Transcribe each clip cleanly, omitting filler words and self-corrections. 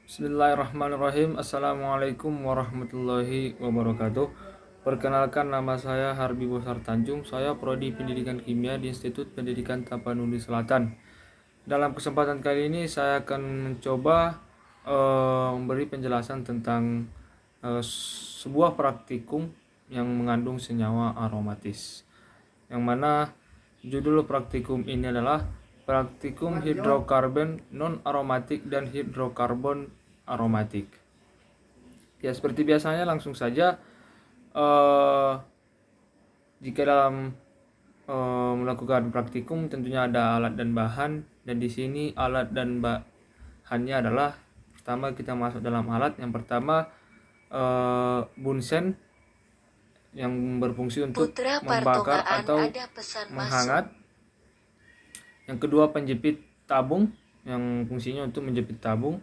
Bismillahirrahmanirrahim. Assalamualaikum warahmatullahi wabarakatuh. Perkenalkan, nama saya Harbi Bosar Tanjung. Saya Prodi Pendidikan Kimia di Institut Pendidikan Tapanuli Selatan. Dalam kesempatan kali ini saya akan mencoba memberi penjelasan tentang sebuah praktikum yang mengandung senyawa aromatis. Yang mana judul praktikum ini adalah praktikum hidrokarbon non aromatik dan hidrokarbon aromatik. Ya, seperti biasanya langsung saja, eh, jika dalam melakukan praktikum tentunya ada alat dan bahan, dan di sini alat dan bahannya adalah, pertama kita masuk dalam alat. Yang pertama, bunsen yang berfungsi untuk Putra membakar Partongaan atau ada pesan menghangat. masuk. Yang kedua, penjepit tabung yang fungsinya untuk menjepit tabung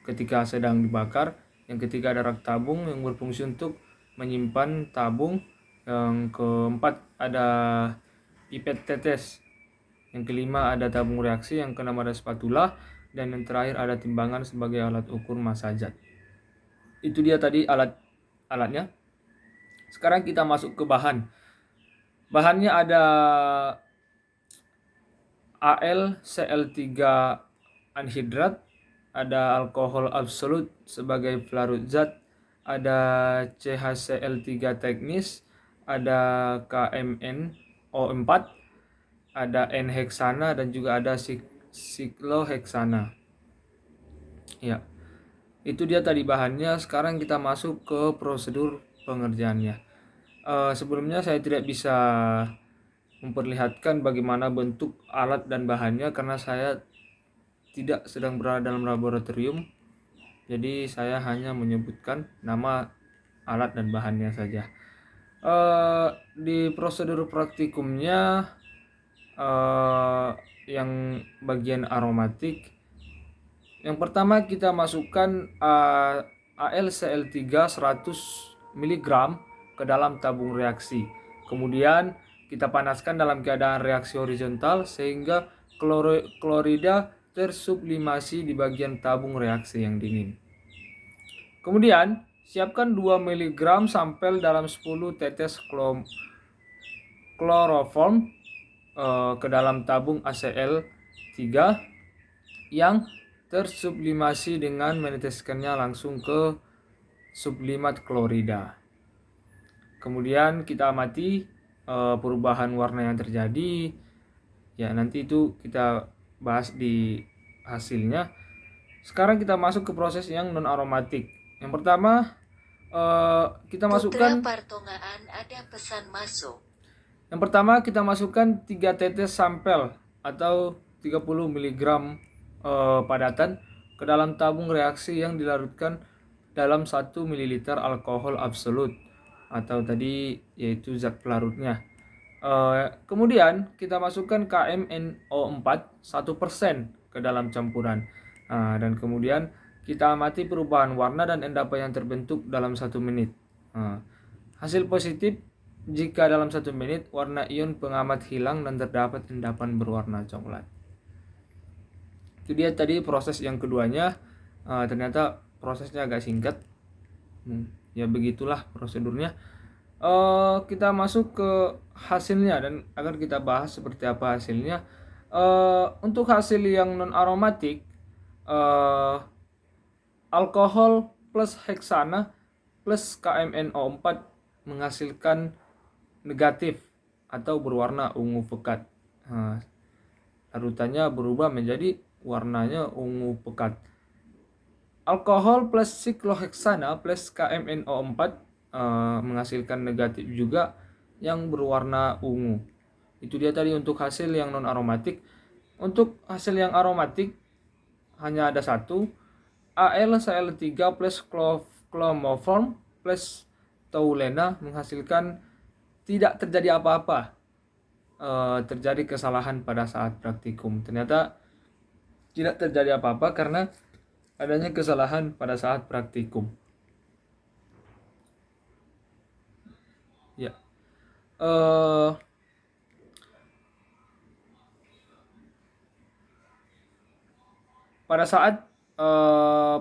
ketika sedang dibakar. Yang ketiga, ada rak tabung yang berfungsi untuk menyimpan tabung. Yang keempat, ada pipet tetes. Yang kelima, ada tabung reaksi. Yang keenam, ada spatula. Dan yang terakhir, ada timbangan sebagai alat ukur massa zat. Itu dia tadi alatnya. Sekarang kita masuk ke bahan. Bahannya ada AlCl3 anhidrat, ada alkohol absolut sebagai pelarut zat, ada CHCl3 teknis, ada KMnO4, ada N-heksana, dan juga ada sikloheksana. Ya, itu dia tadi bahannya. Sekarang kita masuk ke prosedur pengerjaannya. Sebelumnya saya tidak bisa memperlihatkan bagaimana bentuk alat dan bahannya karena saya tidak sedang berada dalam laboratorium. Jadi saya hanya menyebutkan nama alat dan bahannya saja. Di prosedur praktikumnya, yang bagian aromatik, yang pertama kita masukkan AlCl3 100 mg ke dalam tabung reaksi. Kemudian kita panaskan dalam keadaan reaksi horizontal sehingga klorida tersublimasi di bagian tabung reaksi yang dingin. Kemudian siapkan 2 mg sampel dalam 10 tetes kloroform ke dalam tabung ACl3 yang tersublimasi dengan meneteskannya langsung ke sublimat klorida. Kemudian kita amati perubahan warna yang terjadi. Ya, nanti itu kita bahas di hasilnya. Sekarang kita masuk ke proses yang non aromatik. Yang pertama, kita Putra masukkan Partongaan ada pesan masuk. Yang pertama kita masukkan 3 tetes sampel atau 30 mg padatan ke dalam tabung reaksi yang dilarutkan dalam 1 ml alkohol absolut atau tadi yaitu zat pelarutnya. Kemudian kita masukkan KMnO4 1% ke dalam campuran. Dan kemudian kita amati perubahan warna dan endapan yang terbentuk dalam 1 menit. Hasil positif, jika dalam 1 menit warna ion pengamat hilang dan terdapat endapan berwarna coklat. Itu dia tadi proses yang keduanya. Ternyata prosesnya agak singkat. Ya begitulah prosedurnya. Kita masuk ke hasilnya dan akan kita bahas seperti apa hasilnya. Untuk hasil yang non aromatik, alkohol plus heksana plus KMnO4 menghasilkan negatif atau berwarna ungu pekat. Larutannya berubah menjadi warnanya ungu pekat. Alkohol plus sikloheksana plus KMnO4 menghasilkan negatif juga yang berwarna ungu. Itu dia tadi untuk hasil yang non aromatik. Untuk hasil yang aromatik hanya ada satu, AlCl3 plus chlomoform plus toulena menghasilkan tidak terjadi apa-apa. Terjadi kesalahan pada saat praktikum. Ternyata tidak terjadi apa-apa karena adanya kesalahan pada saat praktikum. Ya. Pada saat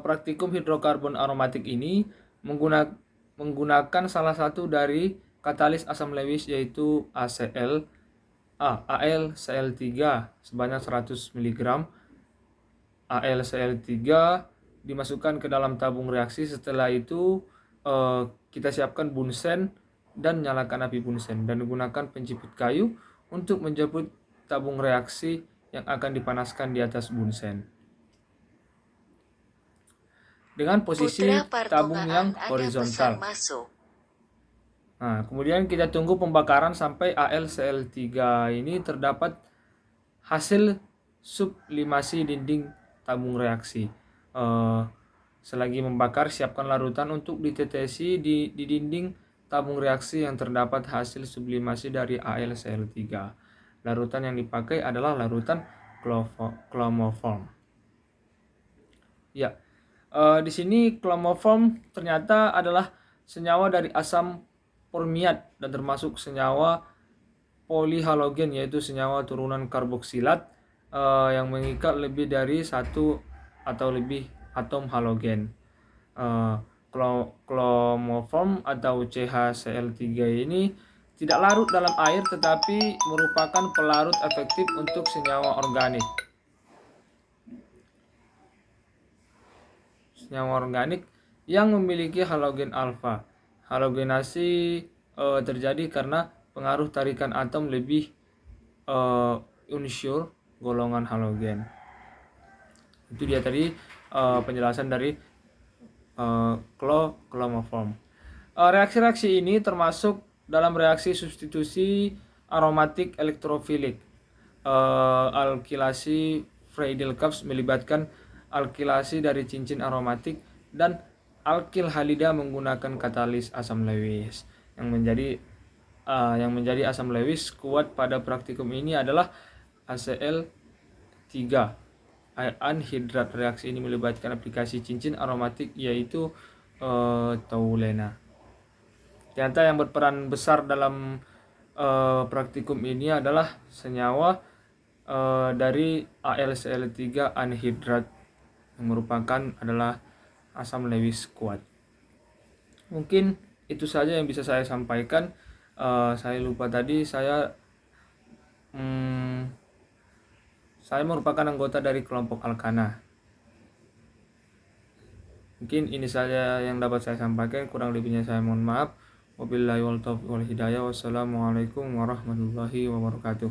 praktikum hidrokarbon aromatik ini menggunakan salah satu dari katalis asam Lewis yaitu AlCl3 sebanyak 100 mg. AlCl3 dimasukkan ke dalam tabung reaksi. Setelah itu kita siapkan bunsen dan nyalakan api bunsen dan gunakan penjepit kayu untuk menjepit tabung reaksi yang akan dipanaskan di atas bunsen dengan posisi Putra tabung yang Partongaan, ada pesan horizontal. masuk. Nah, kemudian kita tunggu pembakaran sampai AlCl3 ini terdapat hasil sublimasi dinding tabung reaksi. Selagi membakar, siapkan larutan untuk ditetesi di dinding tabung reaksi yang terdapat hasil sublimasi dari AlCl3. Larutan yang dipakai adalah larutan chromoform. Ya, di sini chromoform ternyata adalah senyawa dari asam formiat dan termasuk senyawa polihalogen, yaitu senyawa turunan karboksilat yang mengikat lebih dari satu atau lebih atom halogen. Chromoform atau CHCl3 ini tidak larut dalam air tetapi merupakan pelarut efektif untuk senyawa organik. Senyawa organik yang memiliki halogen alfa. Halogenasi terjadi karena pengaruh tarikan atom lebih unsur golongan halogen. Itu dia tadi penjelasan dari chromoform. Reaksi-reaksi ini termasuk dalam reaksi substitusi aromatik elektrofilik. Alkilasi Friedel-Crafts melibatkan alkilasi dari cincin aromatik dan alkil halida menggunakan katalis asam Lewis. Yang menjadi asam Lewis kuat pada praktikum ini adalah ACl3 anhidrat. Reaksi ini melibatkan aplikasi cincin aromatik yaitu Toulena. Ternyata yang berperan besar dalam praktikum ini adalah senyawa dari AlCl3 anhidrat yang merupakan adalah asam Lewis kuat. Mungkin itu saja yang bisa saya sampaikan. Saya lupa tadi, saya merupakan anggota dari kelompok Alkana. Mungkin ini saja yang dapat saya sampaikan, kurang lebihnya saya mohon maaf. Wabillahi wal taufiq wal hidayah. Wassalamualaikum warahmatullahi wabarakatuh.